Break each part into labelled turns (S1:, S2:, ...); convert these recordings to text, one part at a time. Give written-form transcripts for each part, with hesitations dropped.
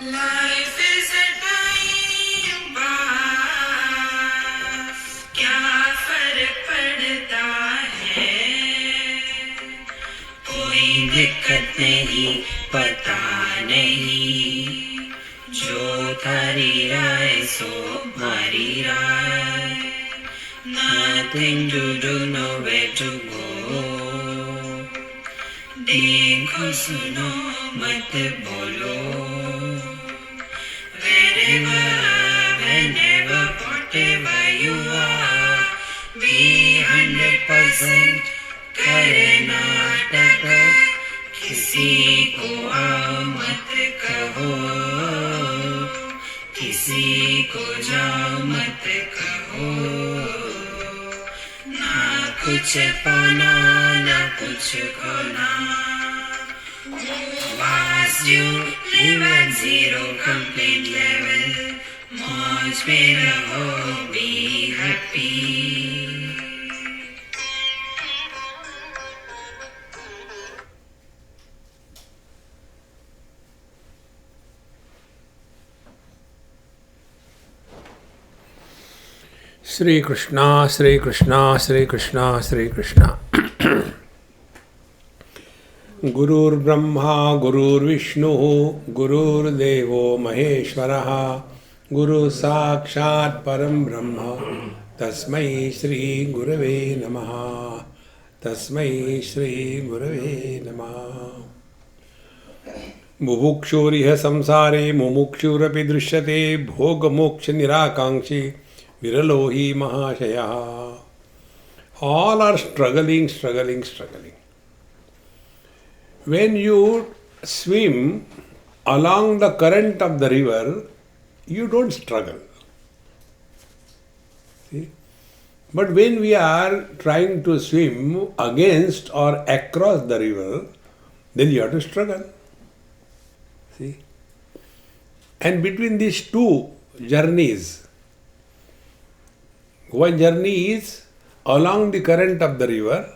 S1: Life is a time pass, क्या फर्क पड़ता है, कोई दिक्कत नहीं, पता नहीं, जो थारी राय सो मारी राय, nothing to do, nowhere to go, देखो सुनो मत बोलो, wherever, whenever, whatever you are, be 100% करे नाटक, किसी को आओ मत कहो, किसी को जाओ मत कहो, ना कुछ पाना ना कुछ खोना, was you live at zero complaint level, मौज में रहो, be happy.
S2: Shri Krishna, Shri Krishna, Shri Krishna, Shri Krishna. Gurur Brahma, Gurur Vishnu, Gurur Devo Maheshwaraha, Guru Sakshat Param Brahma, Tasmai Shri Gurave Namaha, Tasmai Shri Gurave Namaha. Mumukshuriha samsare, mumukshurapi drishyate, bhoga moksha nirakankshi, Viralohi Mahashaya. All are struggling. When you swim along the current of the river, you don't struggle. See? But when we are trying to swim against or across the river, then you have to struggle. See? And between these two journeys, one journey is along the current of the river.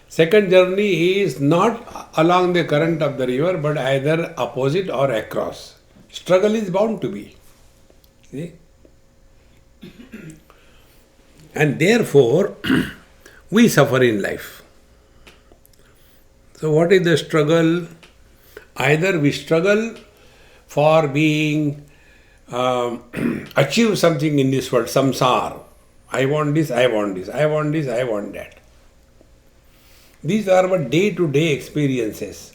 S2: Second journey is not along the current of the river, but either opposite or across. Struggle is bound to be. See? And therefore, we suffer in life. So what is the struggle? Either we struggle for being, achieve something in this world, samsara. I want this, I want this, I want this, I want that. These are our day-to-day experiences.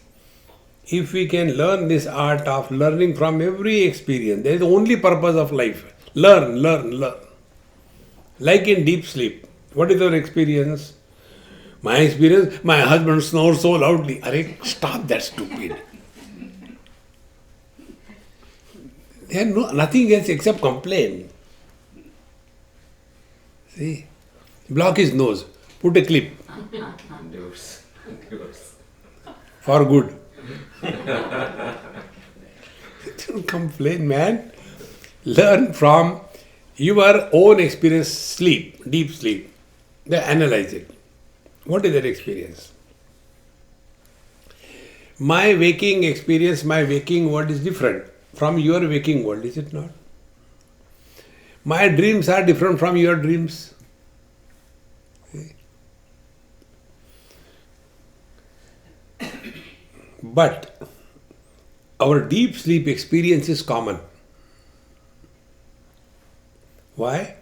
S2: If we can learn this art of learning from every experience, that is the only purpose of life. Learn. Like in deep sleep. What is our experience? My experience, my husband snores so loudly. Arey, stop that stupid. There is nothing else except complain. See? Block his nose. Put a clip.
S3: Divorce.
S2: For good. Don't complain, man. Learn from your own experience, sleep, deep sleep. Then analyze it. What is that experience? My waking experience, my waking world is different from your waking world, is it not? My dreams are different from your dreams. But our deep sleep experience is common. Why?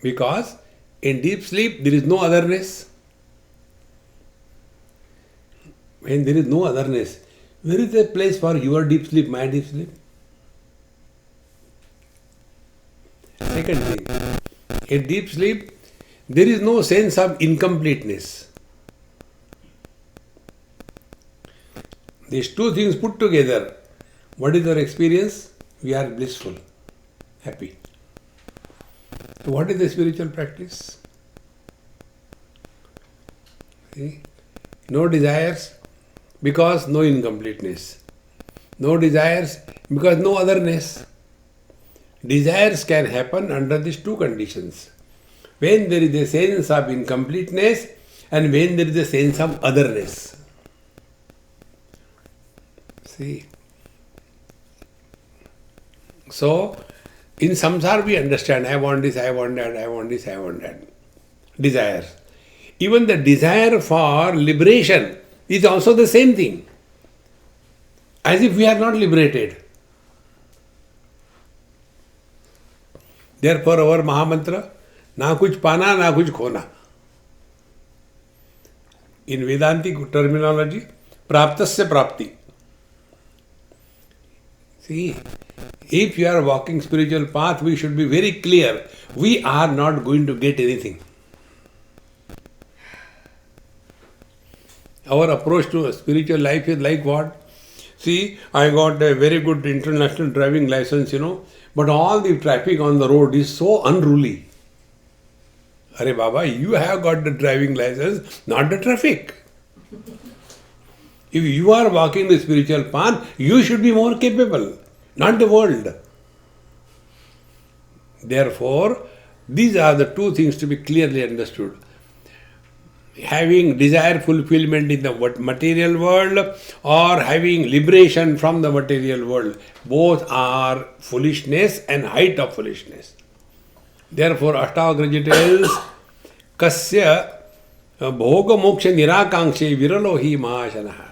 S2: Because in deep sleep there is no otherness. When there is no otherness, where is the place for your deep sleep, my deep sleep? Second thing, in deep sleep, there is no sense of incompleteness. These two things put together, what is our experience? We are blissful, happy. So what is the spiritual practice? See? No desires because no incompleteness. No desires because no otherness. Desires can happen under these two conditions. When there is a sense of incompleteness and when there is a sense of otherness. See, So, in samsara we understand, I want this, I want that, I want this, I want that. Desires. Even the desire for liberation is also the same thing. As if we are not liberated. Therefore our Mahamantra, na kuch pana, na kuch khona. In Vedantic terminology, praptasya prapti. See, if you are walking spiritual path, we should be very clear. We are not going to get anything. Our approach to spiritual life is like what? See, I got a very good international driving license, but all the traffic on the road is so unruly. Arey Baba, you have got the driving license, not the traffic. If you are walking the spiritual path, you should be more capable, not the world. Therefore, these are the two things to be clearly understood. Having desire fulfillment in the material world or having liberation from the material world, both are foolishness and height of foolishness. Therefore, Ashtavakra tells, Kasya bhoga moksha nirakangshe viralo hi mahashanaha.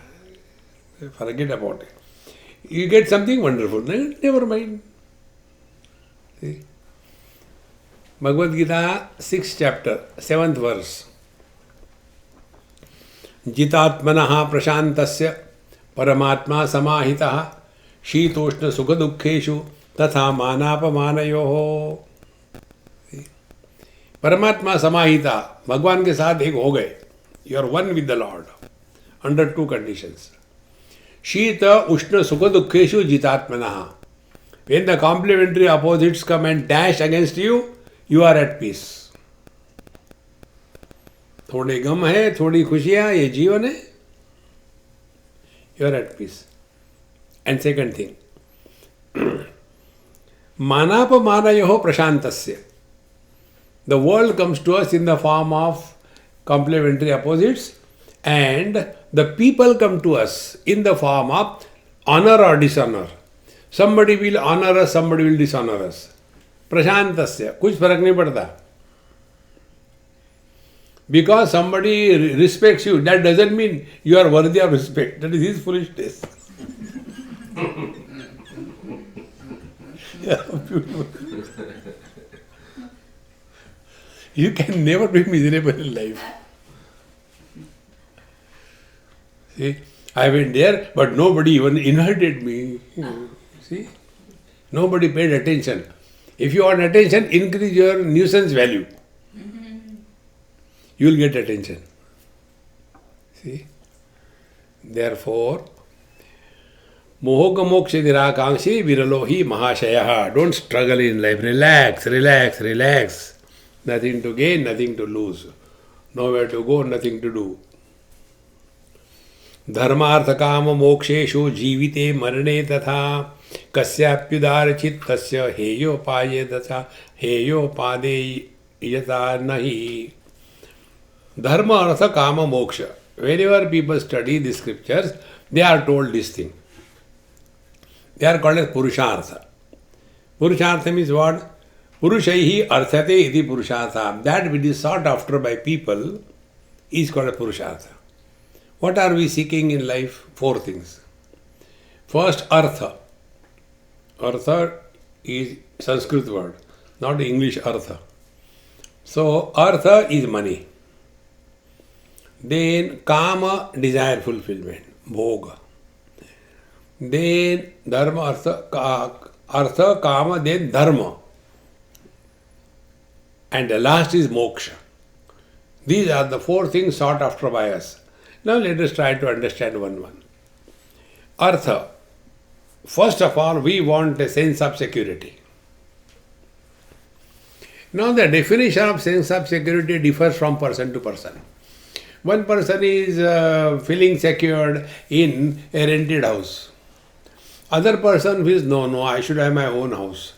S2: Forget about it. You get something wonderful, never mind. See? Bhagavad Gita, 6th chapter, 7th verse. जितात्मनः प्रशान्तस्य परमात्मा समाहितः शीतोष्ण सुख दुःखेषु तथा मानापमानयोः. परमात्मा समाहिता, भगवान के साथ एक हो गए. You are one with the Lord under two conditions. शीत उष्ण सुख दुःखेषु जितात्मनः. When the complementary opposites come and dash against you, you are at peace. थोड़े गम है, थोड़ी खुशियाँ, ये जीवन है. You are at peace. And second thing, manapamanayoho prashantasya. The world comes to us in the form of complementary opposites, and the people come to us in the form of honor or dishonor. Somebody will honor us, somebody will dishonor us. Prashantasya. कुछ फर्क नहीं पड़ता. Because somebody respects you, that doesn't mean you are worthy of respect. That is his foolishness. Yeah, beautiful. You can never be miserable in life. See, I went there, but nobody even invited me. See, nobody paid attention. If you want attention, increase your nuisance value. You will get attention. See? Therefore, mohoga moksha nirakangshe viralohi mahashayah. Don't struggle in life. Relax, relax, relax. Nothing to gain, nothing to lose. Nowhere to go, nothing to do. धर्मार्थ काम मोक्षेषु जीविते मरणे तथा कस्याप्युदार चित्तस्य हेयोपाये तथा हेयोपादे यथा नहीं. Dharma, artha, kama, moksha. Whenever people study the scriptures, they are told this thing. They are called as Purushartha. Purushartha means what? Purushaihi arthate iti Purushartha. That which is sought after by people is called a Purushartha. What are we seeking in life? 4 things. First, artha. Artha is Sanskrit word, not English artha. So, artha is money. Then kama, desire fulfillment, bhoga. Then dharma, artha, kama, then dharma. And the last is moksha. These are the 4 things sought after by us. Now let us try to understand one. Artha. First of all, we want a sense of security. Now the definition of sense of security differs from person to person. One person is feeling secured in a rented house. Other person feels, no, I should have my own house.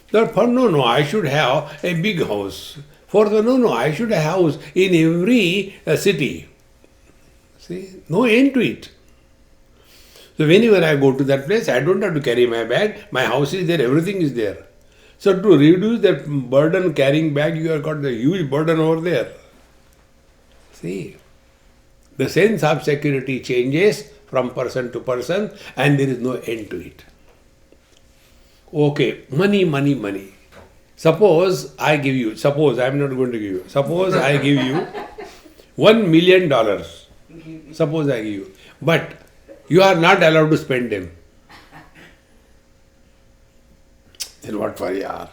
S2: Third person, no, I should have a big house. Fourth one, no, I should have a house in every city. See, no end to it. So whenever I go to that place, I don't have to carry my bag. My house is there, everything is there. So to reduce that burden carrying bag, you have got the huge burden over there. See, the sense of security changes from person to person and there is no end to it. Okay, money, money, money. Suppose I give you, suppose I am not going to give you, suppose I give you $1 million. Suppose I give you. But you are not allowed to spend them. Then what for yaar?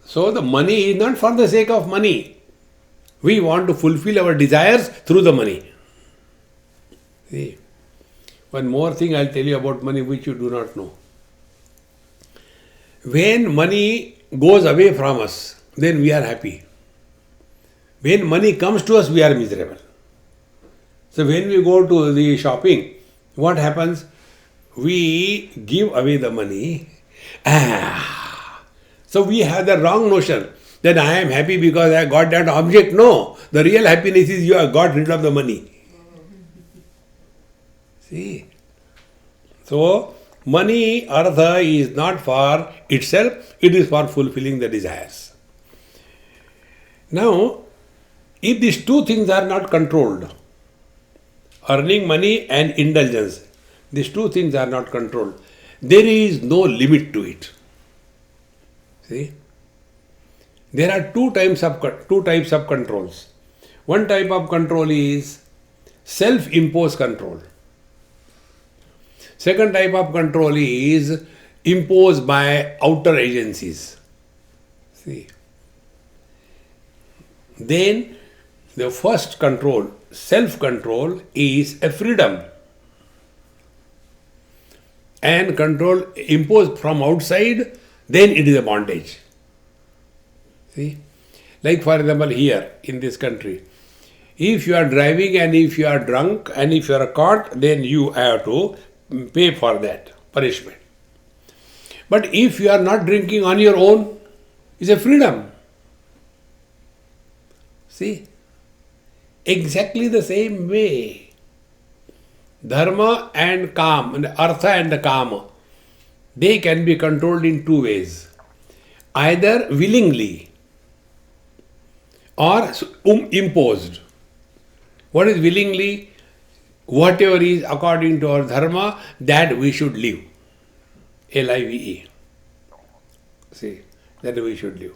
S2: So the money is not for the sake of money. We want to fulfill our desires through the money. See, one more thing I'll tell you about money which you do not know. When money goes away from us, then we are happy. When money comes to us, we are miserable. So when we go to the shopping, what happens? We give away the money. So we have the wrong notion that I am happy because I got that object. No, the real happiness is you have got rid of the money. See? So, money, artha is not for itself, it is for fulfilling the desires. Now, if these two things are not controlled, earning money and indulgence, these two things are not controlled, there is no limit to it. See? There are two types of controls. One type of control is self-imposed control. Second type of control is imposed by outer agencies. See? Then the first control, self-control, is a freedom. And control imposed from outside, then it is a bondage. See? Like for example here in this country, if you are driving and if you are drunk and if you are caught, then you have to pay for that punishment. But if you are not drinking on your own, it's a freedom. See? Exactly the same way. Dharma and Kam, Artha and the Kama, they can be controlled in two ways. Either willingly or imposed. What is willingly? Whatever is according to our dharma, that we should live. Live. See, that we should live.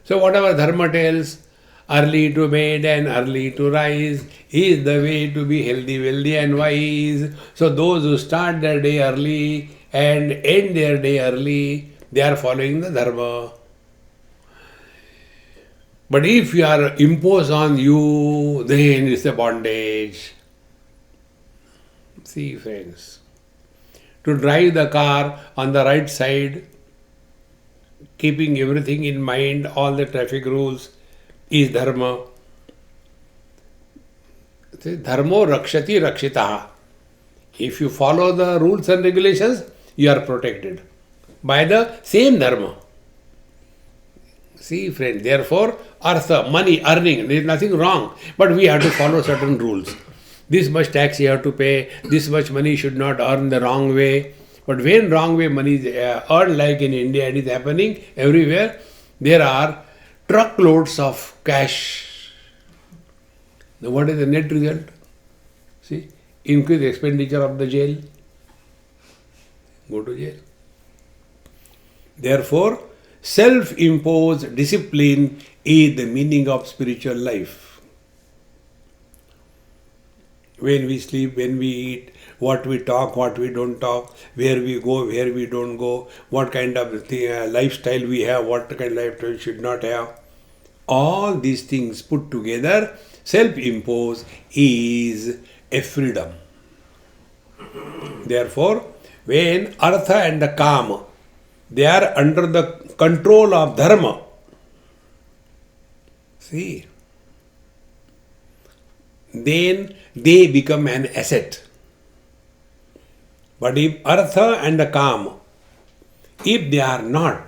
S2: So whatever dharma tells, early to bed and early to rise is the way to be healthy, wealthy and wise. So those who start their day early and end their day early, they are following the dharma. But if you are imposed on you, then it's a bondage. See friends, to drive the car on the right side, keeping everything in mind, all the traffic rules, is dharma. Dharmo rakshati rakshitaha. If you follow the rules and regulations, you are protected by the same dharma. See friend, therefore, artha, money, earning, there is nothing wrong. But we have to follow certain rules. This much tax you have to pay, this much money should not earn the wrong way. But when wrong way money is earned, like in India it is happening everywhere, there are truckloads of cash. Now what is the net result? See, increase expenditure of the jail. Go to jail. Therefore, self-imposed discipline is the meaning of spiritual life. When we sleep, when we eat, what we talk, what we don't talk, where we go, where we don't go, what kind of lifestyle we have, what kind of lifestyle we should not have. All these things put together, self-imposed is a freedom. Therefore, when Artha and the Kama, they are under the control of Dharma. See, then they become an asset. But if Artha and the Kama, if they are not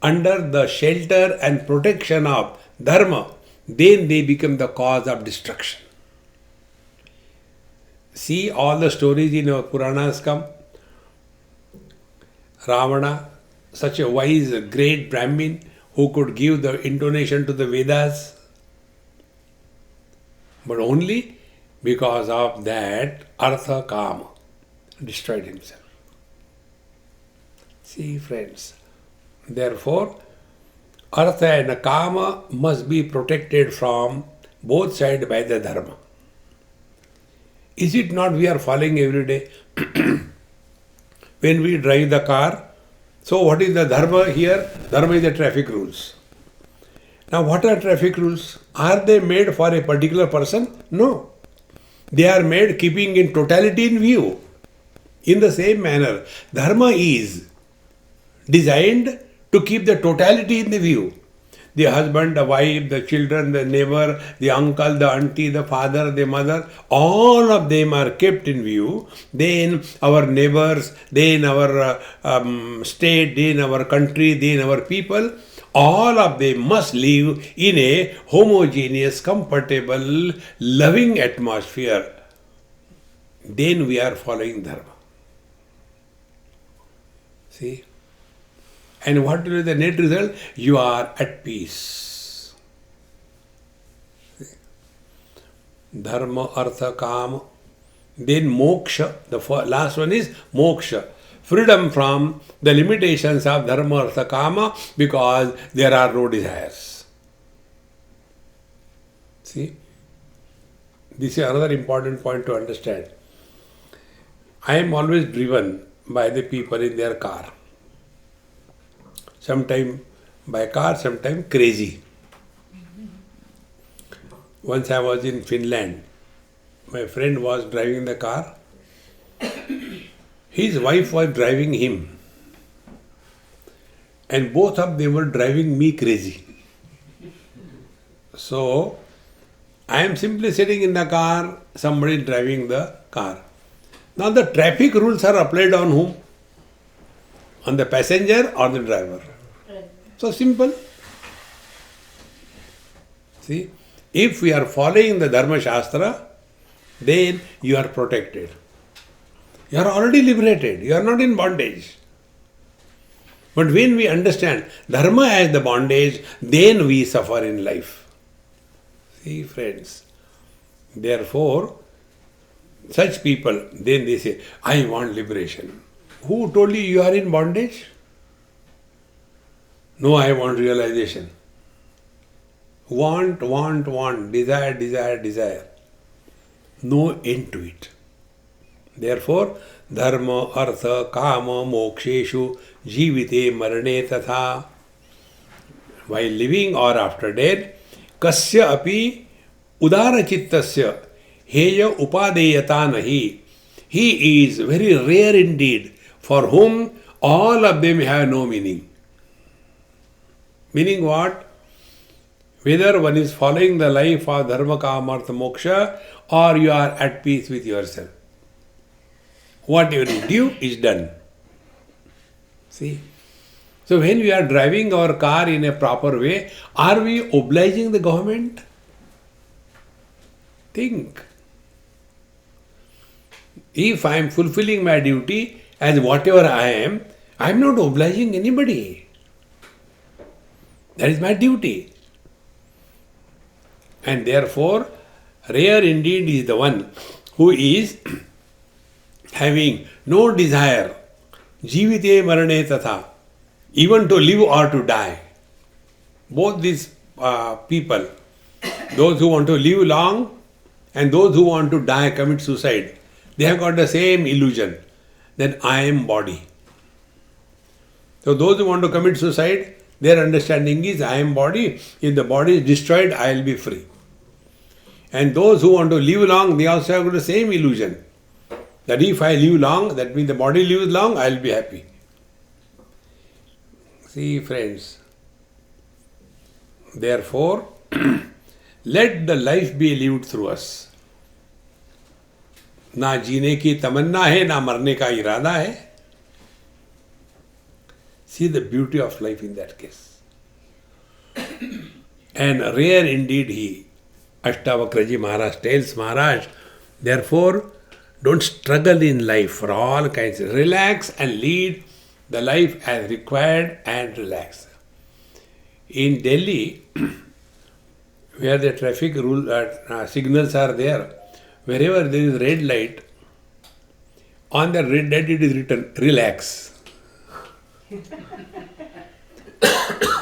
S2: under the shelter and protection of Dharma, then they become the cause of destruction. See, all the stories in our Puranas come. Ravana, such a wise, great Brahmin who could give the intonation to the Vedas, but only because of that Artha Kama destroyed himself. See, friends, therefore, Artha and Kama must be protected from both sides by the Dharma. Is it not we are following every day? When we drive the car, so what is the Dharma here? Dharma is the traffic rules. Now what are traffic rules? Are they made for a particular person? No. They are made keeping in totality in view. In the same manner, Dharma is designed to keep the totality in the view. The husband, the wife, the children, the neighbor, the uncle, the auntie, the father, the mother, all of them are kept in view. Then our neighbors, then our state, then our country, then our people, all of them must live in a homogeneous, comfortable, loving atmosphere. Then we are following Dharma. See? And what will be the net result? You are at peace. Dharma, Artha, Kama. Then moksha. The last one is moksha. Freedom from the limitations of Dharma, Artha, Kama, because there are no desires. See? This is another important point to understand. I am always driven by the people in their car. Sometime by car, sometime crazy. Once I was in Finland. My friend was driving the car. His wife was driving him. And both of them were driving me crazy. So, I am simply sitting in the car, somebody is driving the car. Now the traffic rules are applied on whom? On the passenger or the driver? So simple. See, if we are following the Dharma Shastra, then you are protected. You are already liberated. You are not in bondage. But when we understand Dharma as the bondage, then we suffer in life. See, friends. Therefore, such people, then they say, I want liberation. Who told you you are in bondage? No, I want realization. Want, desire, desire, desire. No end to it. Therefore, dharma, artha, kama, moksheshu, jivite, marane tatha. While living or after death, kasya api udara chittasya heya upadeyata nahi. He is very rare indeed, for whom all of them have no meaning. Meaning what? Whether one is following the life of dharma, kama, artha, moksha, or you are at peace with yourself. Whatever you do is done. See? So when we are driving our car in a proper way, are we obliging the government? Think. If I am fulfilling my duty as whatever I am not obliging anybody. That is my duty. And therefore, rare indeed is the one who is having no desire, jivite marane tatha, even to live or to die. Both these people, those who want to live long and those who want to die, commit suicide, they have got the same illusion that I am body. So those who want to commit suicide, their understanding is I am body. If the body is destroyed, I will be free. And those who want to live long, they also have got the same illusion. That if I live long, that means the body lives long, I will be happy. See, friends. Therefore, let the life be lived through us. ना जीने की तमन्ना है, ना मरने का इरादा है. See the beauty of life in that case. And rare indeed he, Ashtavakra ji Maharaj tells Maharaj, therefore, Don't struggle in life for all kinds. Relax and lead the life as required and relax. In Delhi, where the traffic signals are there, wherever there is red light, on the red light it is written, relax.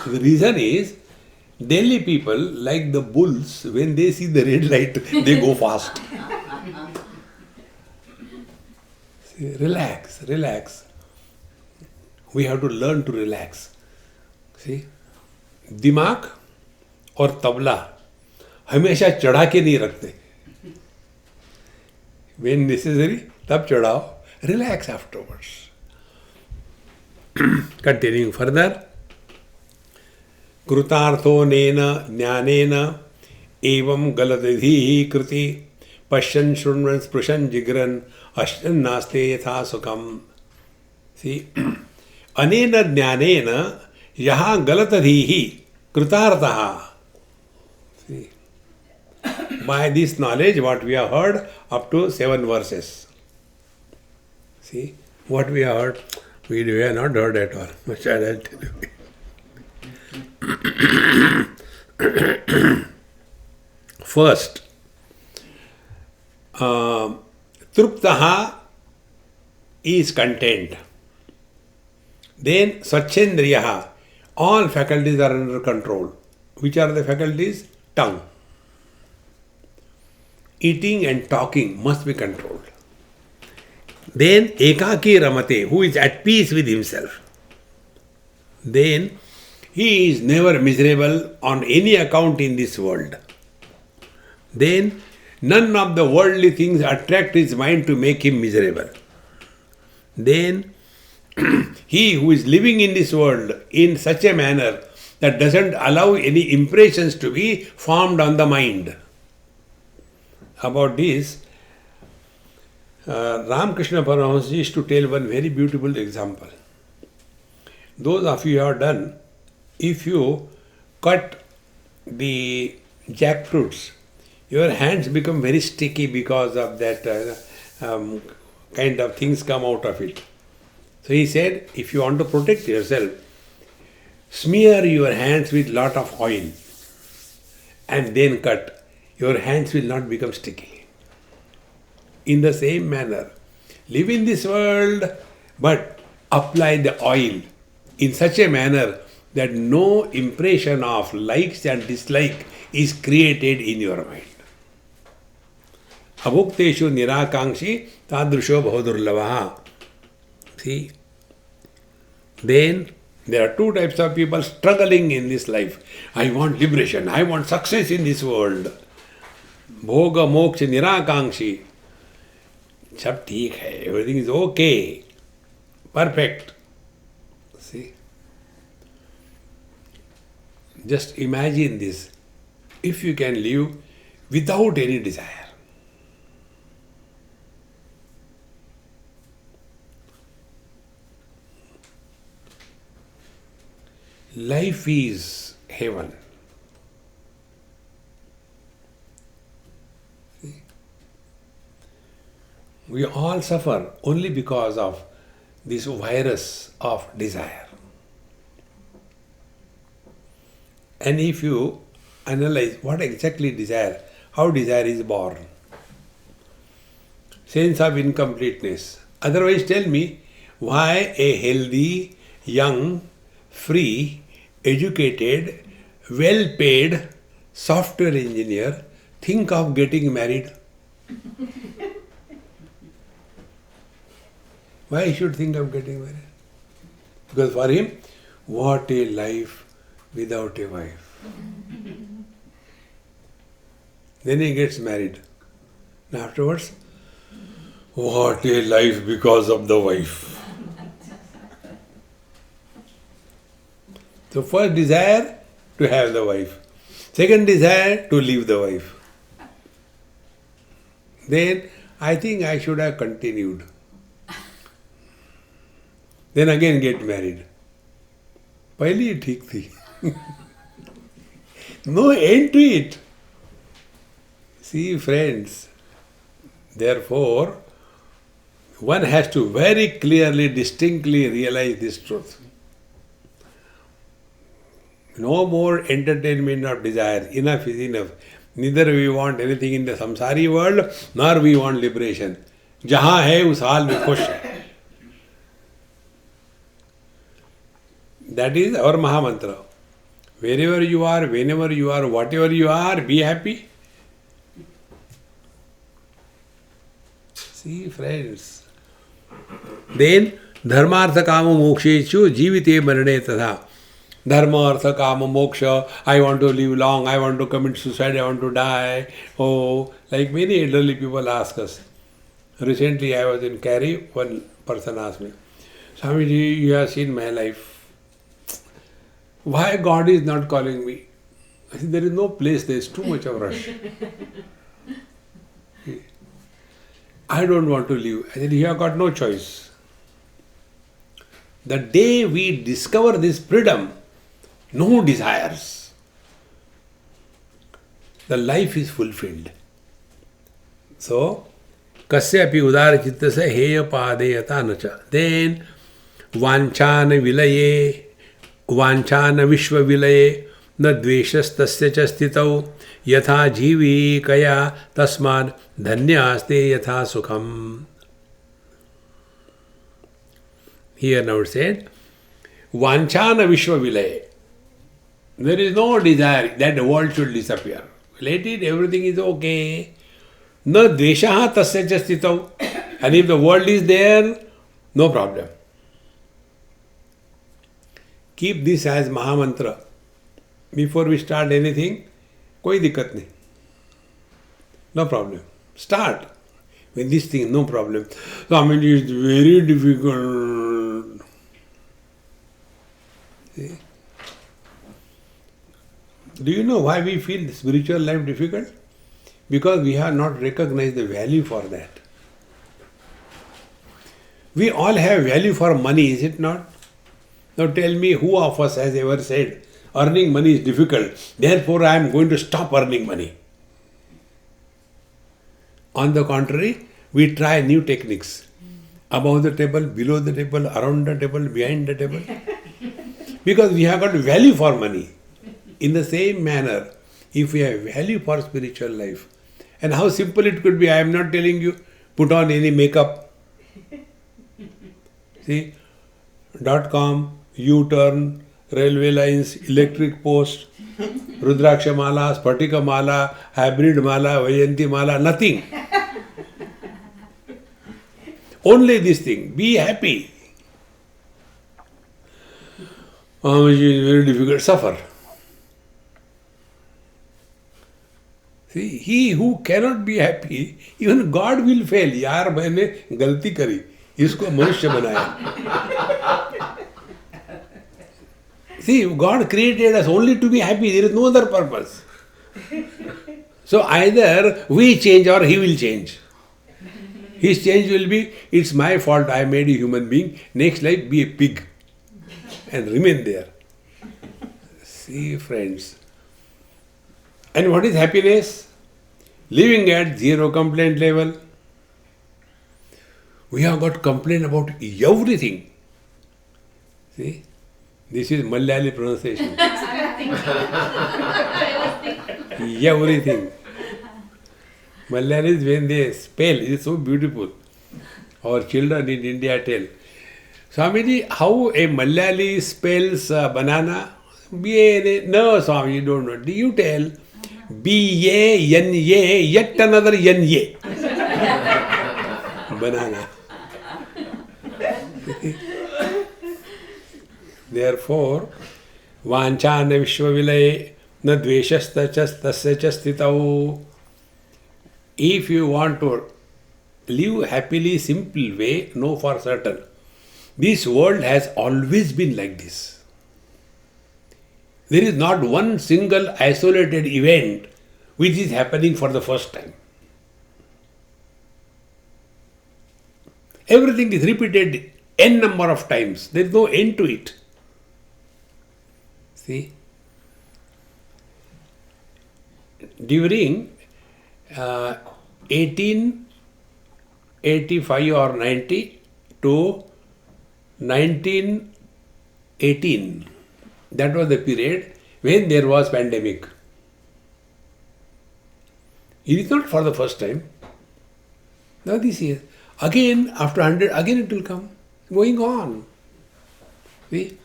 S2: The reason is, Delhi people, like the bulls, when they see the red light, they go fast. See, relax, relax. We have to learn to relax. See, दिमाग और तबला हमेशा चढ़ा के नहीं रखते. When necessary, तब चढ़ाओ. Relax afterwards. Continuing further. कृतार्थोनेन ज्ञानेन एवं गलदधीः कृति पश्यन् शृण्वन् स्पृशन् जिघ्रन् अश्यन् नास्ते यथा सुखम्. See, अनेन ज्ञानेन यः गलदधीः कृतार्थः. See, by this knowledge, what we have heard up to 7 verses. See, what we have heard, we have not heard at all. What shall I tell you? First, Truptaha is content. Then Swachendriyaha, all faculties are under control. Which are the faculties? Tongue. Eating and talking must be controlled. Then Ekaki Ramate, who is at peace with himself. Then he is never miserable on any account in this world. Then none of the worldly things attract his mind to make him miserable. Then he who is living in this world in such a manner that doesn't allow any impressions to be formed on the mind. About this, Ramakrishna Paramahansa used to tell one very beautiful example. Those of you who have done, if you cut the jackfruits, your hands become very sticky because of that kind of things come out of it. So he said, if you want to protect yourself, smear your hands with lot of oil and then cut. Your hands will not become sticky. In the same manner, live in this world, but apply the oil in such a manner that no impression of likes and dislike is created in your mind. Abhukteshu nirakangshi tadrusho bhavadurlavaha. See, then there are two types of people struggling in this life. I want liberation, I want success in this world. Bhoga moksha nirakangshi. Sab theek hai, everything is okay, perfect. See, just imagine this. If you can live without any desire, life is heaven. See? We all suffer only because of this virus of desire. And if you analyze what exactly desire, how desire is born, sense of incompleteness. Otherwise, tell me why a healthy, young, free, educated, well-paid software engineer think of getting married? Why he should think of getting married? Because for him, what a life without a wife. Then he gets married. And afterwards, what a life because of the wife. So first desire, to have the wife. Second desire, to leave the wife. Then I think I should have continued. Then again get married. पहले ही ठीक थी. No end to it. See, friends, therefore, One has to very clearly, distinctly realize this truth. No more entertainment of desire. Enough is enough. Neither we want anything in the samsari world, nor we want liberation. Jahan hai, us haal mein khush hai. That is our Mahamantra. Wherever you are, whenever you are, whatever you are, be happy. See, friends. Then, dharma artha kama mokshechu jivite marane tatha. Dharma artha kama moksha. I want to live long, I want to commit suicide, I want to die. Oh, like many elderly people ask us. Recently I was in Kerry, one person asked me, Swamiji, you have seen my life. Why God is not calling me? I said, there is no place, there is too much of rush. I don't want to live. I said, you have got no choice. The day we discover this freedom, no desires, the life is fulfilled. So, kasya api udara chitta se heya padeyata nacha. Then, vanchana vilaye, vanchana vishva vilaye, na dveshas tasya cha stitau, yatha jivi kaya tasmad dhanyaste yatha sukham. Here now it said, vanchana vishva vilaye. There is no desire that the world should disappear. Let it, everything is okay. Na dveshaha tasya cha stitau. And if the world is there, no problem. Keep this as Mahamantra. Before we start anything, koi dikkat nahi. No problem. Start with this thing, no problem. So, I mean, it's very difficult. See? Do you know why we feel spiritual life difficult? Because we have not recognized the value for that. We all have value for money, is it not? Now tell me, who of us has ever said, earning money is difficult, therefore I am going to stop earning money. On the contrary, we try new techniques. Above the table, below the table, around the table, behind the table. Because we have got value for money. In the same manner, if we have value for spiritual life, and how simple it could be, I am not telling you, put on any makeup. See, .com, U-turn, railway lines, electric post, Rudraksha mala, Spatika mala, hybrid mala, Vayanti mala, nothing. Only this thing, be happy. Which is very difficult, suffer. See, he who cannot be happy, even God will fail. यार मैंने गलती करी, इसको मनुष्य बनाया. See, God created us only to be happy. There is no other purpose. So either we change or He will change. His change will be, it's my fault, I made a human being. Next life, be a pig and remain there. See, friends. And what is happiness? Living at zero complaint level. We have got complaint about everything. See? This is Malayali pronunciation. Everything. Malayalis, when they spell, it is so beautiful. Our children in India tell, Swamiji, how a Malayali spells banana? B-A-N-A. No, Swami, you don't know. Do you tell? B-A-N-A, yet another N-A. Banana. Therefore, vanchana vishvavilaye na dveshastasya stitau. If you want to live happily, simple way, know for certain, this world has always been like this. There is not one single isolated event which is happening for the first time. Everything is repeated n number of times. There is no end to it. See? During 18 85 or 90 to 1918. That was the period when there was pandemic. It is not for the first time. Now this year, again after 100, again it will come. Going on. See?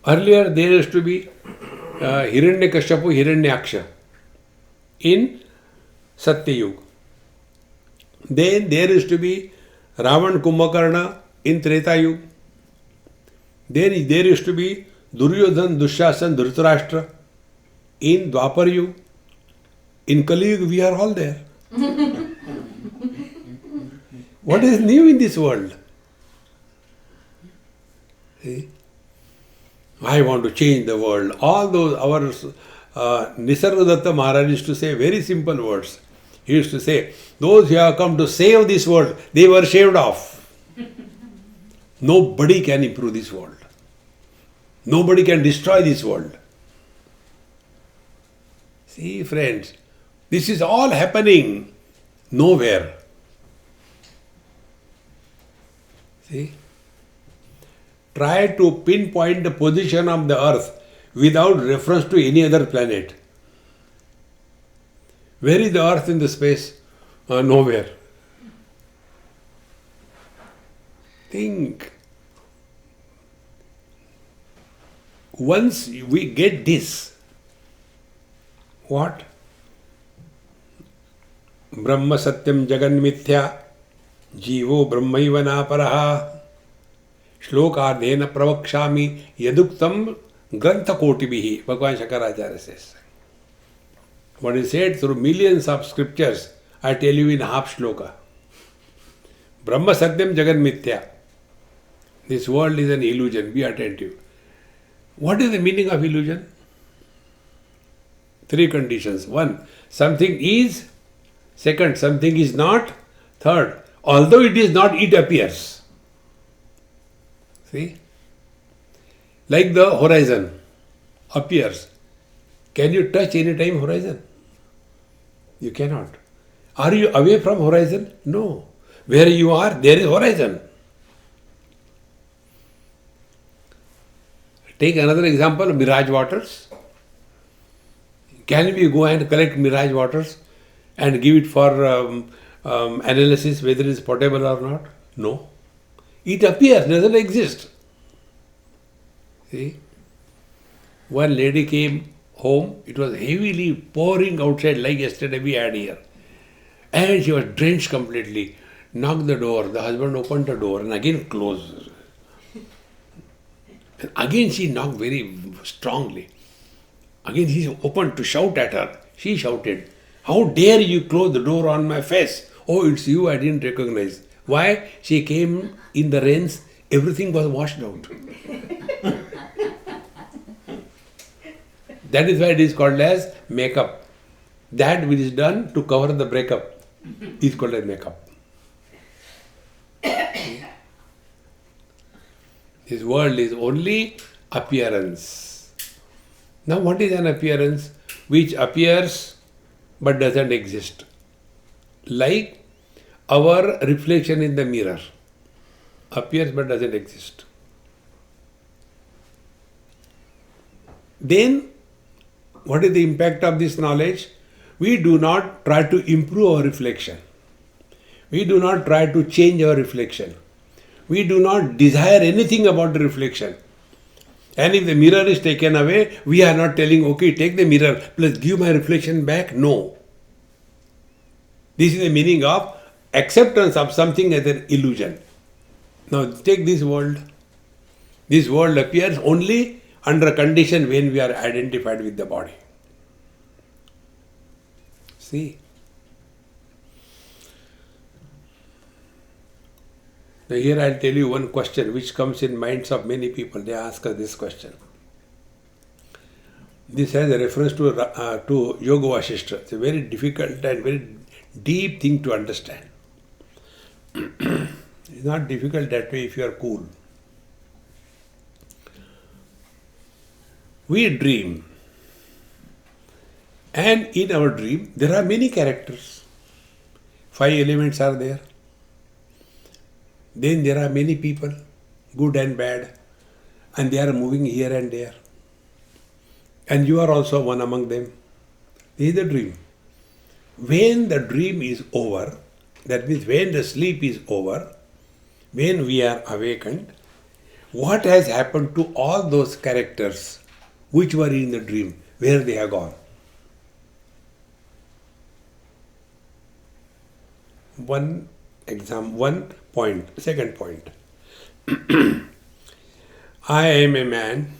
S2: Earlier there used to be Hiranyakashipu, Hiranyaksha in Satyayug. Then there used to be Ravan Kumbhakarna in Tretayug. Then there used to be Duryodhan, Dushasan, Dhritarashtra in Dwapar. In Kali Yuga we are all there. What is new in this world? See? I want to change the world. All those, our Nisargadatta Maharaj used to say very simple words. He used to say, those who have come to save this world, they were shaved off. Nobody can improve this world. Nobody can destroy this world. See, friends, this is all happening nowhere. See? Try to pinpoint the position of the earth without reference to any other planet. Where is the earth in the space? Nowhere. Think. Once we get this, what? Brahma Satyam Jagan Mithya Jivo Brahmaiva Naparaha Shlokardena Pravakshami Yaduktam Grantha Kotibihi. Bhagavan Shakaracharya says. What is said through millions of scriptures, I tell you in half shloka. Brahma Satyam Jagan Mithya. This world is an illusion. Be attentive. What is the meaning of illusion? Three conditions. One, something is. Second, something is not. Third, although it is not, it appears. See? Like the horizon appears. Can you touch any time horizon? You cannot. Are you away from horizon? No. Where you are, there is horizon. Take another example, mirage waters. Can we go and collect mirage waters and give it for analysis whether it is potable or not? No. It appears, doesn't exist. See? One lady came home, it was heavily pouring outside like yesterday we had here. And she was drenched completely. Knocked the door, the husband opened the door and again closed. And again she knocked very strongly. Again he opened to shout at her. She shouted, "How dare you close the door on my face? Oh, it's you, I didn't recognize." Why? She came in the rains, everything was washed out. That is why it is called as makeup. That which is done to cover the breakup is called as makeup. This world is only appearance. Now what is an appearance? Which appears but doesn't exist. Like our reflection in the mirror. Appears but doesn't exist. Then, what is the impact of this knowledge? We do not try to improve our reflection. We do not try to change our reflection. We do not desire anything about the reflection. And if the mirror is taken away, we are not telling, okay, take the mirror, please give my reflection back. No. This is the meaning of acceptance of something as an illusion. Now take this world. This world appears only under a condition when we are identified with the body. See? Now here I will tell you one question which comes in minds of many people. They ask us this question. This has a reference to Yoga Vasishta. It's a very difficult and very deep thing to understand. It's not difficult that way if you are cool. We dream. And in our dream, there are many characters. 5 elements are there. Then there are many people, good and bad, and they are moving here and there. And you are also one among them. This is the dream. When the dream is over, that means when the sleep is over, when we are awakened, what has happened to all those characters which were in the dream? Where they have gone? One point. Second point. I am a man,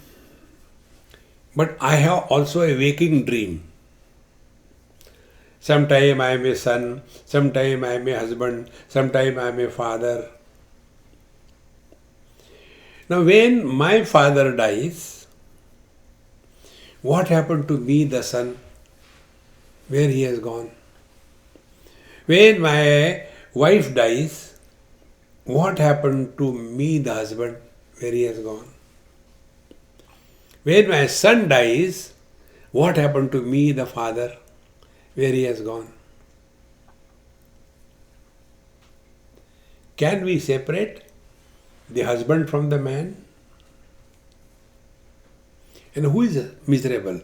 S2: but I have also a waking dream. Sometime I am a son, sometime I am a husband, sometime I am a father. Now when my father dies, what happened to me, the son? Where he has gone? When my wife dies, what happened to me, the husband? Where he has gone? When my son dies, what happened to me, the father? Where he has gone? Can we separate the husband from the man? And who is miserable?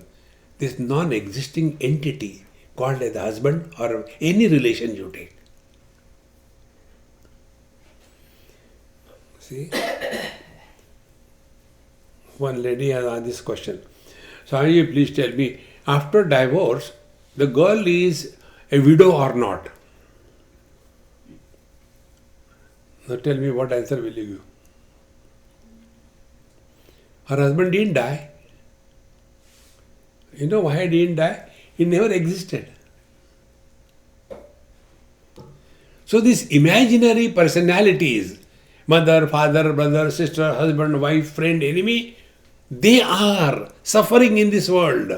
S2: This non-existing entity called as the husband or any relation you take. See? One lady has asked this question. Swami, please tell me, after divorce, the girl is a widow or not? Now tell me what answer will you give? Her husband didn't die. You know why he didn't die? He never existed. So these imaginary personalities, mother, father, brother, sister, husband, wife, friend, enemy, they are suffering in this world.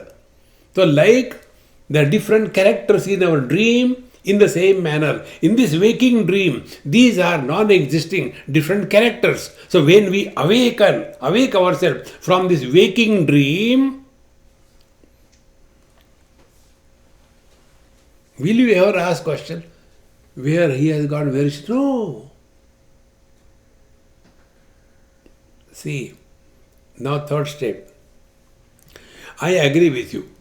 S2: So like the different characters in our dream, in the same manner, in this waking dream, these are non-existing different characters. So when we awake ourselves from this waking dream, will you ever ask question, where he has gone, where is no? See, now third step. I agree with you.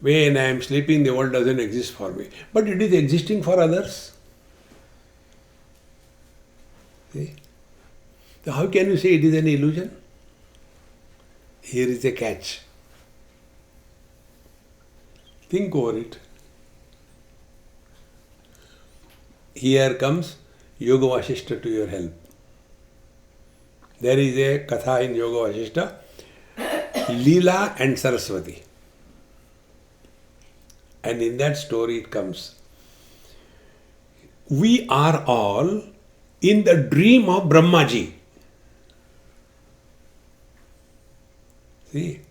S2: When I am sleeping, the world doesn't exist for me. But it is existing for others. See? So how can you say it is an illusion? Here is a catch. Think over it. Here comes Yoga Vasishta to your help. There is a katha in Yoga Vasishta, Leela and Saraswati. And in that story it comes, we are all in the dream of Brahmaji. See,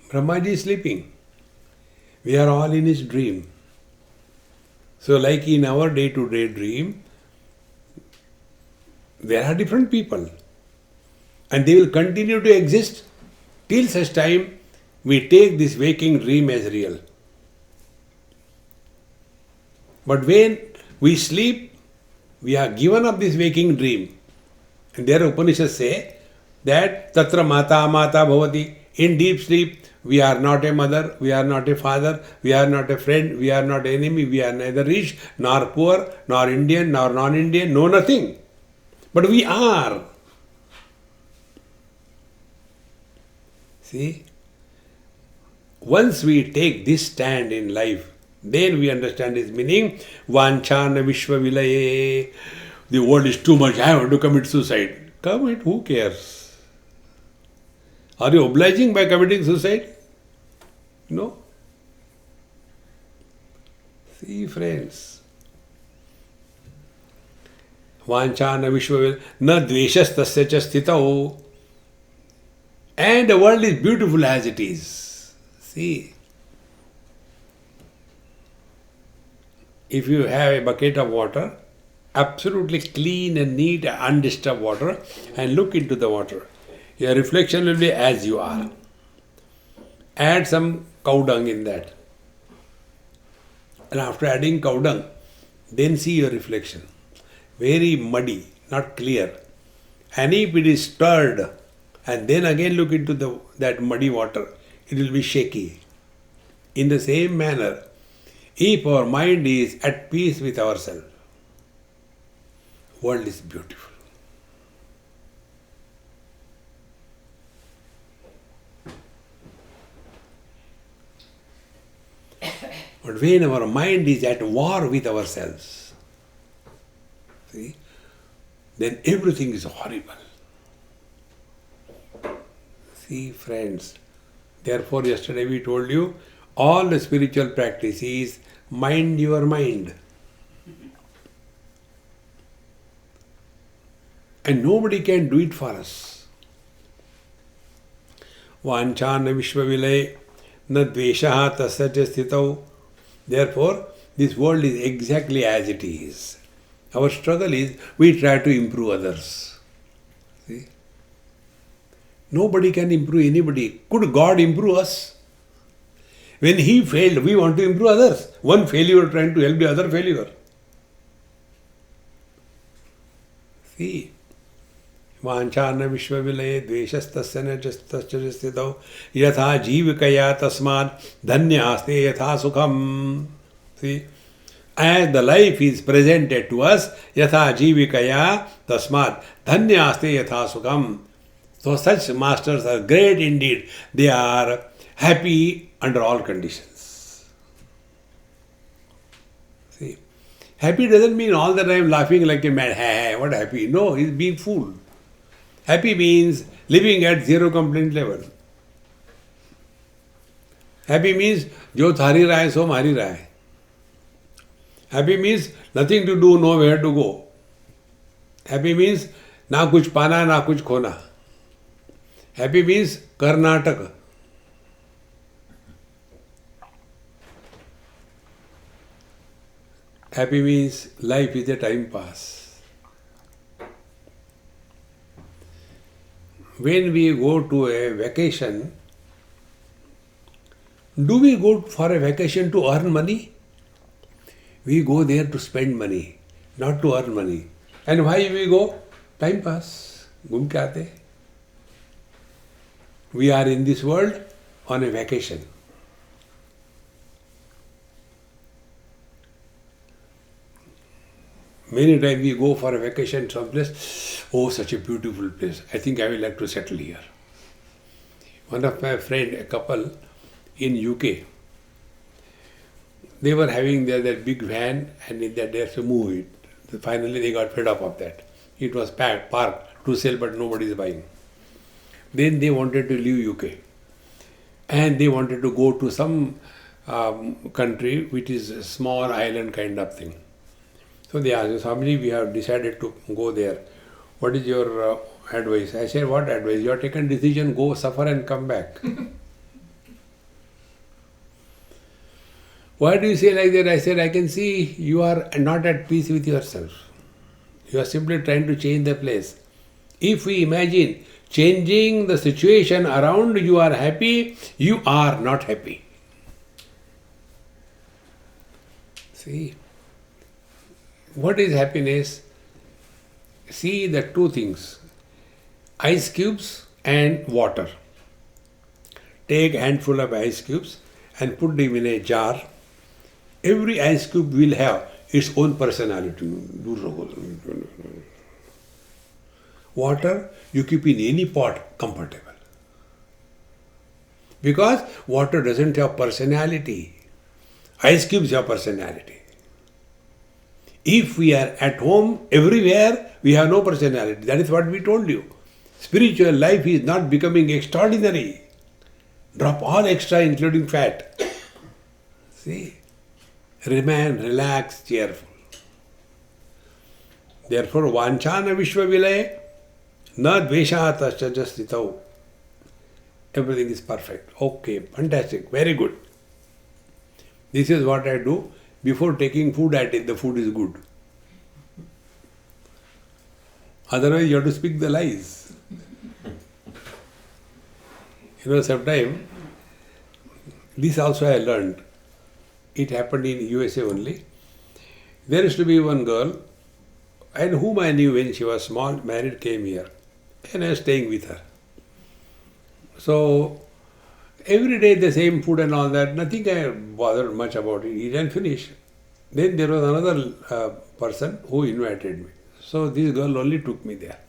S2: Brahmaji is sleeping. We are all in his dream. So like in our day-to-day dream, there are different people. And they will continue to exist till such time we take this waking dream as real. But when we sleep, we are given up this waking dream. And there Upanishads say that Tatra Mata Mata Bhavati. In deep sleep, we are not a mother, we are not a father, we are not a friend, we are not an enemy, we are neither rich, nor poor, nor Indian, nor non-Indian, no nothing. But we are. See? Once we take this stand in life, then we understand its meaning. Vanchana Vishwa Vilaye. The world is too much, I have to commit suicide. Commit, who cares? Are you obliging by committing suicide? No. See, friends. Vanchana Vishwa Vilaye. Na dveshas tasya cha sthitau. And the world is beautiful as it is. See. If you have a bucket of water, absolutely clean and neat, undisturbed water, and look into the water, your reflection will be as you are. Add some cow dung in that. And after adding cow dung, Then see your reflection. Very muddy, not clear. And if it is stirred, and then again look into that muddy water, it will be shaky. In the same manner, if our mind is at peace with ourselves, world is beautiful. But when our mind is at war with ourselves, see, then everything is horrible. See, friends, therefore yesterday we told you, all the spiritual practice is mind your mind. And nobody can do it for us. Vanchana vishvavilay na dveshaha tasya ca sthitau. Therefore, this world is exactly as it is. Our struggle is we try to improve others. See? Nobody can improve anybody. Could God improve us? When He failed, we want to improve others. One failure trying to help the other failure. See? Vanchana vishvavilaya dveshastasya na jastasya sthitau yatha jivikaya tasmad dhanyaste yatha sukham. See? As the life is presented to us, yatha jivikaya tasmad dhanyaste yatha sukham. So such masters are great indeed. They are happy under all conditions. See? Happy doesn't mean all the time laughing like a mad. Hey, what happy? No, he's being fooled. Happy means living at zero complaint level. Happy means jo thari raha hai so mari raha hai. Happy means nothing to do, nowhere to go. Happy means na kuch pana, na kuch khona. Happy means Karnataka. Happy means life is a time pass. When we go to a vacation, do we go for a vacation to earn money? We go there to spend money, not to earn money. And why we go? Time pass. Ghum ke aate. We are in this world on a vacation. Many times we go for a vacation someplace. Oh, such a beautiful place. I think I will like to settle here. One of my friend, a couple in UK, they were having that big van and in that they had to move it. Finally they got fed up of that. It was parked to sell but nobody is buying. Then they wanted to leave UK. And they wanted to go to some country which is a small island kind of thing. So they asked, Swami, we have decided to go there. What is your advice? I said, what advice? You have taken decision, go, suffer and come back. Why do you say like that? I said, I can see you are not at peace with yourself. You are simply trying to change the place. If we imagine changing the situation around you are happy, you are not happy. See? What is happiness? See the two things, ice cubes and water. Take a handful of ice cubes and put them in a jar. Every ice cube will have its own personality. Water you keep in any pot comfortable. Because water doesn't have personality. Ice cubes have personality. If we are at home, everywhere, we have no personality. That is what we told you. Spiritual life is not becoming extraordinary. Drop all extra, including fat. See? Remain relaxed, cheerful. Therefore, vanchana vishvavilaya na dveshatasya jasthitau. Everything is perfect. Okay, fantastic, very good. This is what I do. Before taking food, I take the food is good. Otherwise, you have to speak the lies. Sometimes, this also I learned. It happened in USA only. There used to be one girl, and whom I knew when she was small, married, came here, and I was staying with her. So every day the same food and all that, nothing I bothered much about it. Eat and finish. Then there was another person who invited me. So this girl only took me there.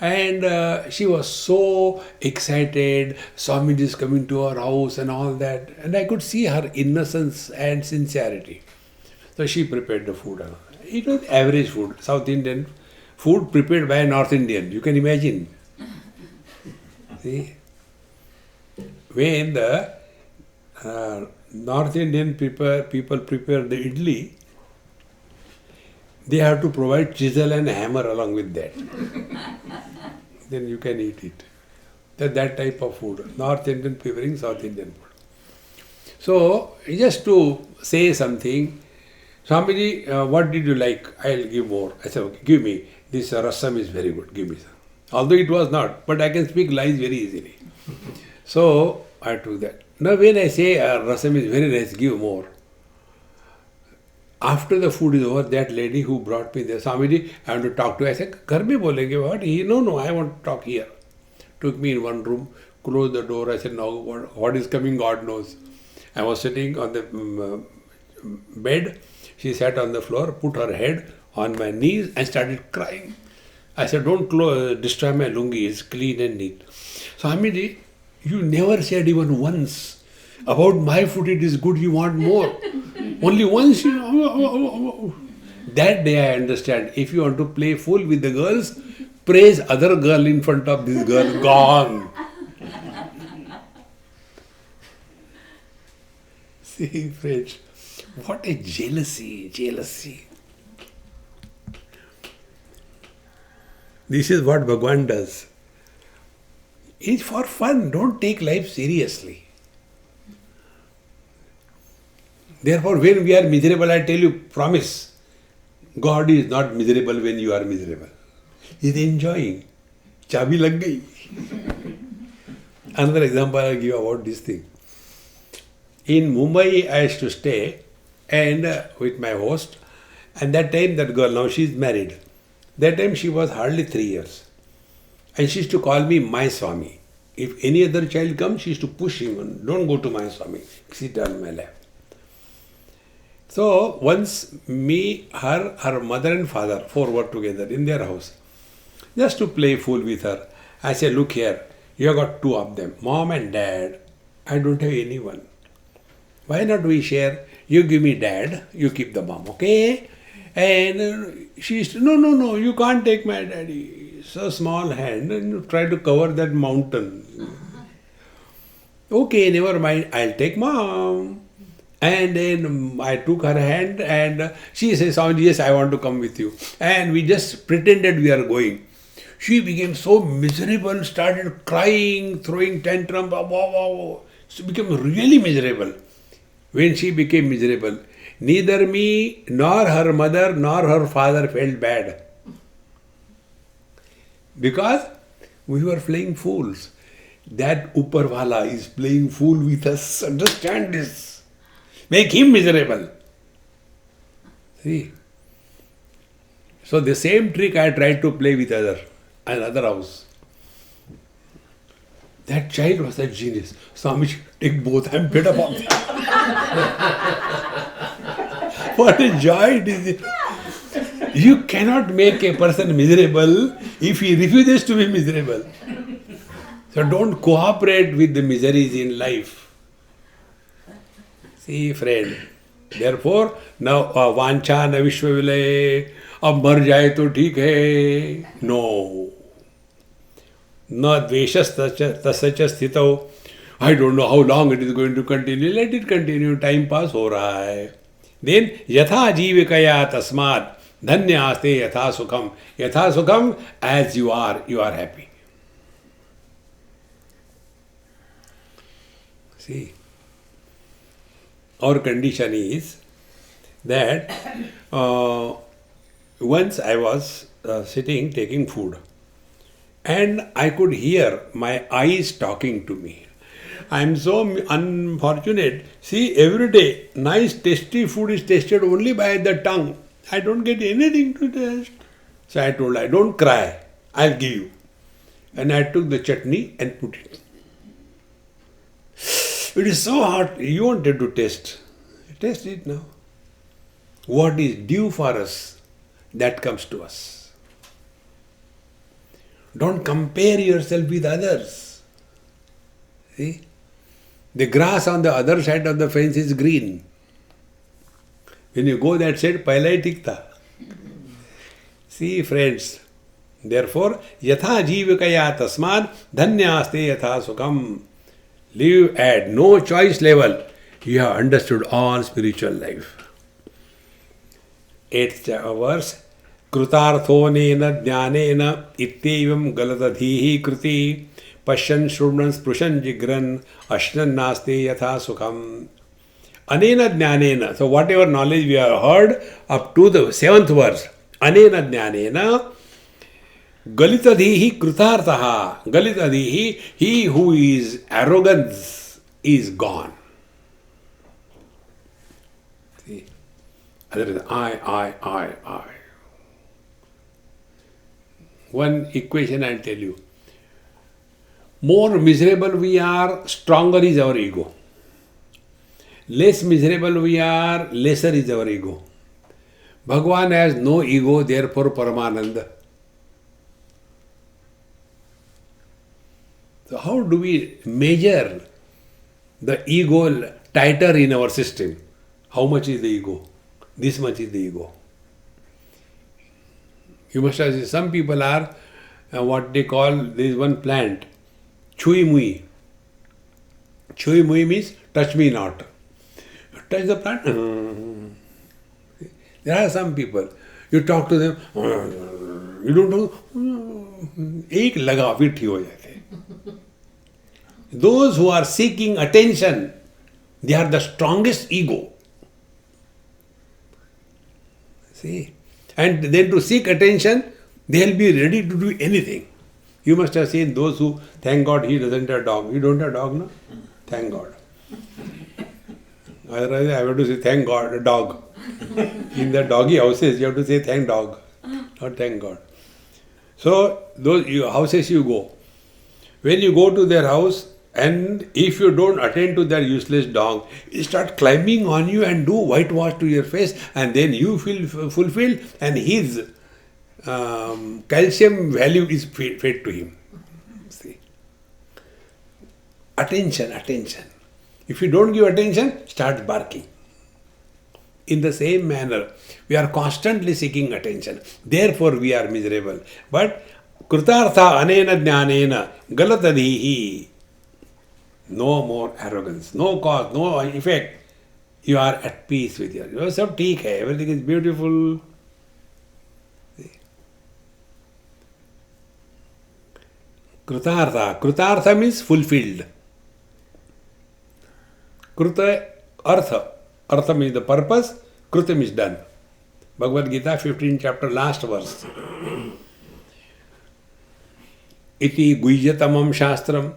S2: And she was so excited, Swami is coming to our house and all that. And I could see her innocence and sincerity. So she prepared the food. It was average food, South Indian food prepared by a North Indian. You can imagine. See? When the North Indian people prepare the idli, they have to provide chisel and hammer along with that. Then you can eat it. That type of food. North Indian preparing South Indian food. So, just to say something, Swamiji, what did you like? I'll give more. I said, okay, give me. This rasam is very good. Give me some. Although it was not, but I can speak lies very easily. So, I took that. Now, when I say rasam is very nice, give more. After the food is over, that lady who brought me there, Swamiji, I want to talk to you. I said, Ghar mein bolenge, what? No, I want to talk here. Took me in one room, closed the door. I said, now what is coming, God knows. I was sitting on the bed. She sat on the floor, put her head on my knees and started crying. I said, don't destroy my lungi, it's clean and neat. Swamiji, you never said even once about my food, it is good, you want more. Only once, That day I understand, if you want to play fool with the girls, praise other girl in front of this girl, gone. See, friends, what a jealousy. This is what Bhagwan does. It's for fun. Don't take life seriously. Therefore, when we are miserable, I tell you, promise, God is not miserable when you are miserable. He is enjoying. Chabi lag gayi. Another example I'll give about this thing. In Mumbai, I used to stay and with my host. And that time, that girl, now she is married. That time she was hardly 3 years. And she used to call me my Swami. If any other child comes, she used to push him. Don't go to my Swami. Sit on my lap. So once me, her mother and father, 4 were together in their house. Just to play fool with her. I said, look here, you have got 2 of them, mom and dad. I don't have anyone. Why not we share? You give me dad, you keep the mom, okay? And she used to, no, you can't take my daddy. So small hand and you try to cover that mountain. Okay, never mind, I'll take mom. And then I took her hand and she says, Swamiji, yes, I want to come with you. And we just pretended we are going. She became so miserable, started crying, throwing tantrums. She became really miserable. When she became miserable, neither me, nor her mother, nor her father felt bad. Because we were playing fools. That Upparwala is playing fool with us. Understand this. Make him miserable. See. So the same trick I tried to play with another house. That child was a genius. Swami, take both. I'm fed up of that. What a joy it is. You cannot make a person miserable if he refuses to be miserable. So don't cooperate with the miseries in life. See, friend. Therefore, now vancha na vishwavilay, ab mar jaye to theek hai. No. Na dveshas tasacha sthitau. I don't know how long it is going to continue. Let it continue. Time pass ho raha hai. Then, yatha jivikaya tasmad dhanyaste yatha sukham. Yatha sukham, as you are happy. See, our condition is that once I was sitting taking food and I could hear my eyes talking to me. I am so unfortunate. See, every day, nice tasty food is tasted only by the tongue. I don't get anything to taste. So I told her, don't cry, I'll give you. And I took the chutney and put it. It is so hot, you wanted to taste. Taste it now. What is due for us, that comes to us. Don't compare yourself with others. See? The grass on the other side of the fence is green. When you go that side, paila hi tikta. See, friends, therefore, yatha jivakaya tasmad dhanyaste yatha sukham. Live at no choice level. You have understood all spiritual life. 8th verse. Krutartho nena jnanena ittevam galatadhihi kruti pashyan shrubnan sprushan jigran ashnan naste yatha sukham. Anena jnanena. So whatever knowledge we have heard up to the 7th verse. Anena jnanena galitadhihi krutartaha. Galitadhihi, he who is arrogance is gone. See? Other is I. One equation I'll tell you. More miserable we are, stronger is our ego. Less miserable we are, lesser is our ego. Bhagavan has no ego, therefore Paramananda. So how do we measure the ego tighter in our system? How much is the ego? This much is the ego. You must have seen some people are what they call, there is one plant, chui mui. Chui mui means touch me not. You touch the plant. There are some people, you talk to them, you don't know, एक लगा फिर ठीक हो जाते हैं. Those who are seeking attention, they are the strongest ego. See? And then to seek attention, they will be ready to do anything. You must have seen those who, thank God he doesn't have a dog. You don't have a dog, no? Thank God. Otherwise, I have to say thank God, a dog. In the doggy houses, you have to say thank dog, not thank God. So, those houses you go. When you go to their house, and if you don't attend to their useless dog, he start climbing on you and do whitewash to your face, and then you feel fulfilled, and his calcium value is fed to him. See? Attention. If you don't give attention, start barking. In the same manner, we are constantly seeking attention. Therefore, we are miserable. But Krutartha anena jnanena galatadhihi. No more arrogance, no cause, no effect. You are at peace with yourself. Everything is beautiful. Krutartha means fulfilled. Kruta, artha means the purpose, kruta means done. Bhagavad Gita 15th chapter, last verse. Iti guhyatamam shastram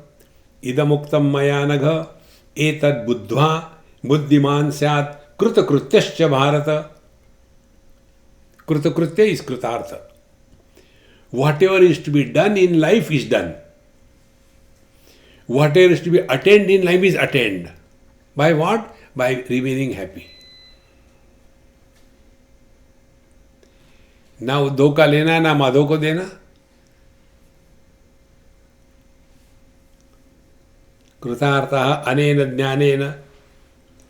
S2: idamuktam maya nagha etad buddhva buddhiman syat krutakrutyascha bharata. Krutakritya is krutartha. Whatever is to be done in life is done. Whatever is to be attained in life is attained. By what? By remaining happy. ना धोखा लेना ना माधो को देना. कृतार्थः अनेन ज्ञानेन.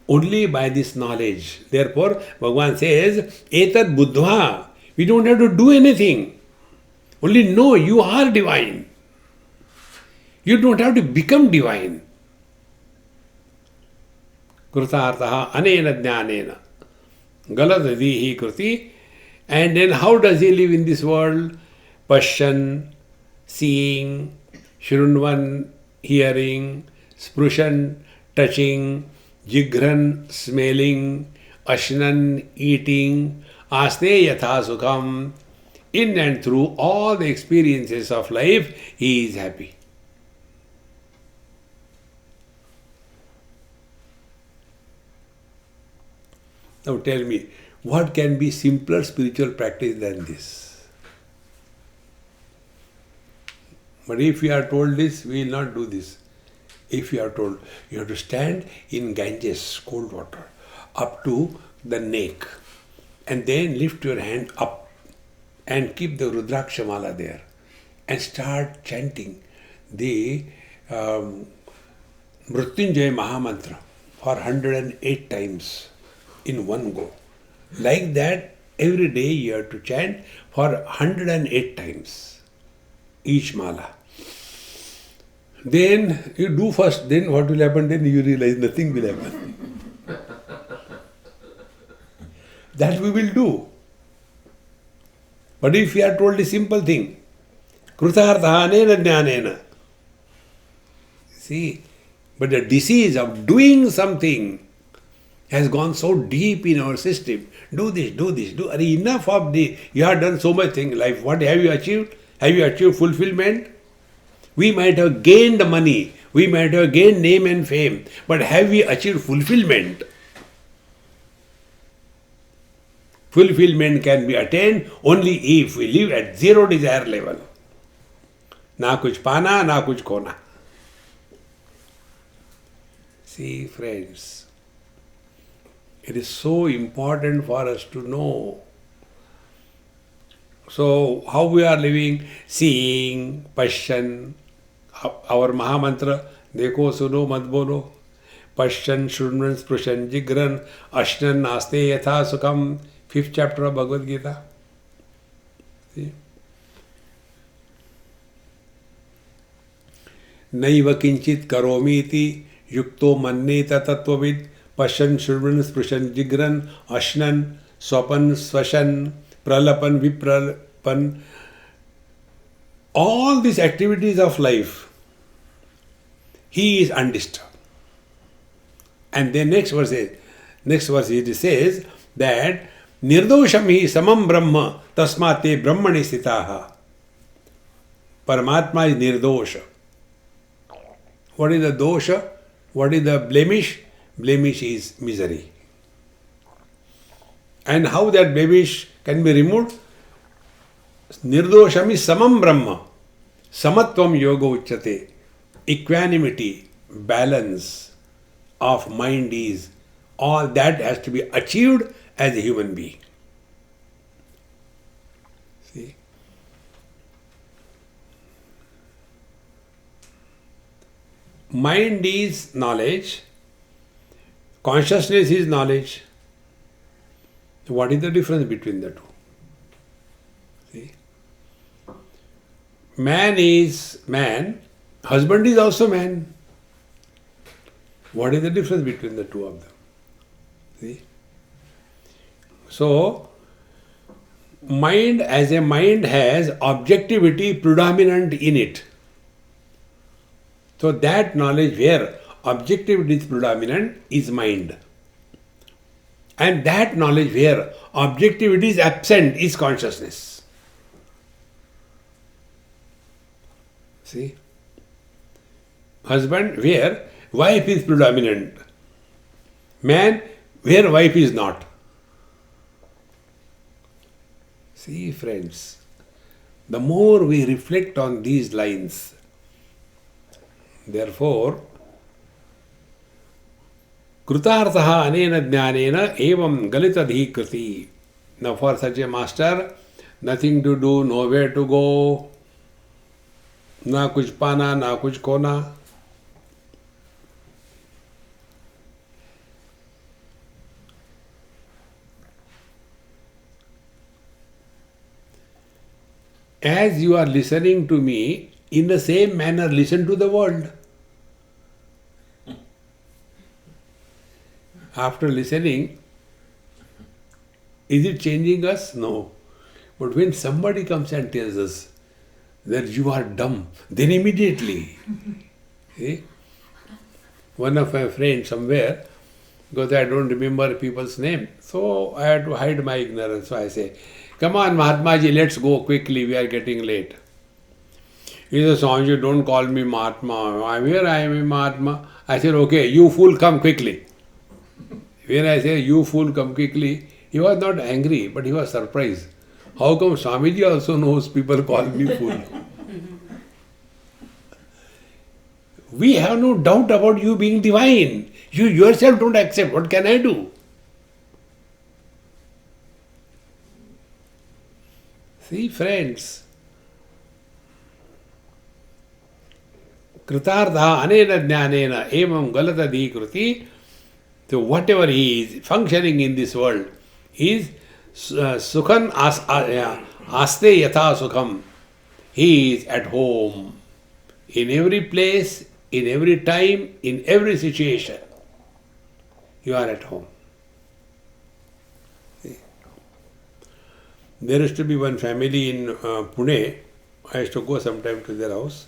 S2: Only by this knowledge. Therefore, Bhagavan says, Etad buddhva. We don't have to do anything. Only know you are divine. You don't have to become divine. Krutartha anena jnanena galatadhihi kruti. And then how does he live in this world? Pashyan, seeing, shrunvan, hearing, sprushan, touching, jigran, smelling, ashnan, eating, aste yatha sukham. In and through all the experiences of life, he is happy. Now tell me, what can be simpler spiritual practice than this? But if we are told this, we will not do this. If you are told, you have to stand in Ganges, cold water, up to the neck, and then lift your hand up and keep the Rudraksha Mala there and start chanting the Mrityunjaya Mahamantra for 108 times in one go. Like that, every day you have to chant for 108 times each mala. Then you do first, then what will happen? Then you realize nothing will happen. That we will do. But if we are told a simple thing, Krutartha anena jnanena. See, but the disease of doing something has gone so deep in our system. Do this, do this, do. Enough of the, you have done so much thing in life. What have you achieved? Have you achieved fulfillment? We might have gained money, we might have gained name and fame, but have we achieved fulfillment? Fulfillment can be attained only if we live at zero desire level. Na kuch pana, na kuch khona. See, friends, it is so important for us to know. So, how we are living? Seeing, Pashyan, our Mahamantra, Dekho Suno Mat Bolo, Pashyan, Shunvan, Sprushan, Jigran, Ashnan, Naste Yatha Sukham, 5th chapter of Bhagavad Gita. See? Naiva Kinchit Karomiti, Yukto Manneta Tattvavid, Pashyan, Shurvan, Sprushan, Jigran, Ashnan, Swapan, Swashan, Pralapan, Vipralapan, all these activities of life, he is undisturbed. And then next verse it says that Nirdosham hi samam brahma tasmate brahmani sthitaha. Paramatma is nirdosha. What is the dosha? What is the blemish? Blemish is misery. And how that blemish can be removed? Nirdosham is samam brahma. Samatvam yoga uchyate. Equanimity, balance of mind is all that has to be achieved as a human being. See? Mind is knowledge, consciousness is knowledge. What is the difference between the two? See? Man is man, husband is also man. What is the difference between the two of them? See? So, mind as a mind has objectivity predominant in it. So that knowledge where objectivity is predominant is mind. And that knowledge where objectivity is absent is consciousness. See? Husband where wife is predominant. Man where wife is not. See, friends, the more we reflect on these lines, therefore, Krutarthaha anena jnanena evam galitadhi kriti. Now for such a master, nothing to do, nowhere to go, na kuch pana, na kuch kona. As you are listening to me, in the same manner listen to the world. After listening, is it changing us? No. But when somebody comes and tells us that you are dumb, then immediately, see? One of my friends somewhere, because I don't remember people's name, so I had to hide my ignorance. So I say, come on, Mahatma ji, let's go quickly, we are getting late. He says, Swami, don't call me Mahatma. I'm here, I am a Mahatma. I said, okay, you fool, come quickly. When I say, you fool, come quickly, he was not angry, but he was surprised. How come Swamiji also knows people call me fool? We have no doubt about you being divine. You yourself don't accept. What can I do? See, friends, Kritardha anena jnanena evam galatadi kriti. So whatever he is functioning in this world is sukhan aste yatha sukham. He is at home in every place, in every time, in every situation. You are at home. There used to be one family in Pune. I used to go sometime to their house.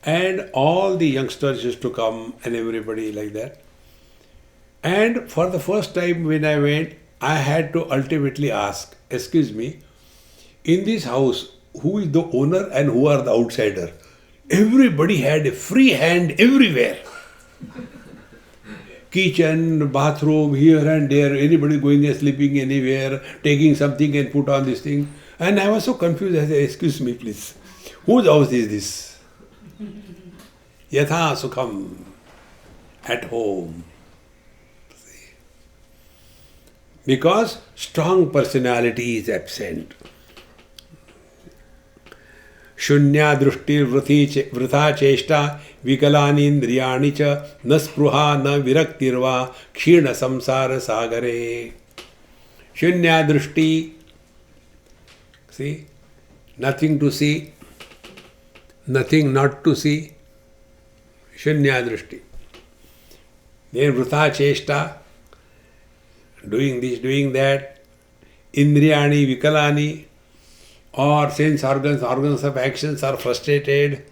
S2: And all the youngsters used to come and everybody like that. And for the first time when I went, I had to ultimately ask, excuse me, in this house, who is the owner and who are the outsider? Everybody had a free hand everywhere. Kitchen, bathroom, here and there, anybody going and sleeping anywhere, taking something and put on this thing. And I was so confused. I said, excuse me, please. Whose house is this? Yatha sukham. At home. Because strong personality is absent. Shunya drushti vritha cheshta vikalani indriyani cha na spruha na viraktirva kshina samsara sagare. Shunya drushti. See? Nothing to see. Nothing not to see. Shunya drushti. Then vritha cheshta. Doing this, doing that. Indriyani, vikalani. Or sense organs of actions are frustrated.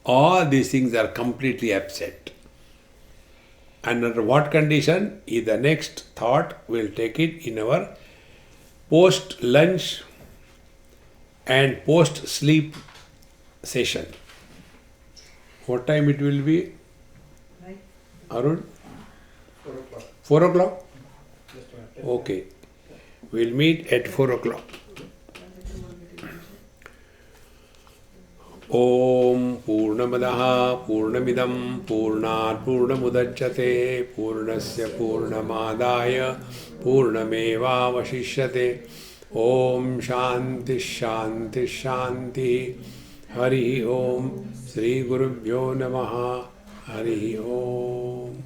S2: All these things are completely absent. And under what condition is the next thought? We'll take it in our post-lunch and post-sleep session. What time it will be? Arun? 4 o'clock? Okay. We'll meet at 4 o'clock. Om Purnamadaha Purnamidam Purnat Purnamudachyate Purnasya Purnamadaya Purnameva Vashishyate. Om Shanti Shanti Shanti. Hari Om. Sri Gurubhyo Namaha. Hari Om.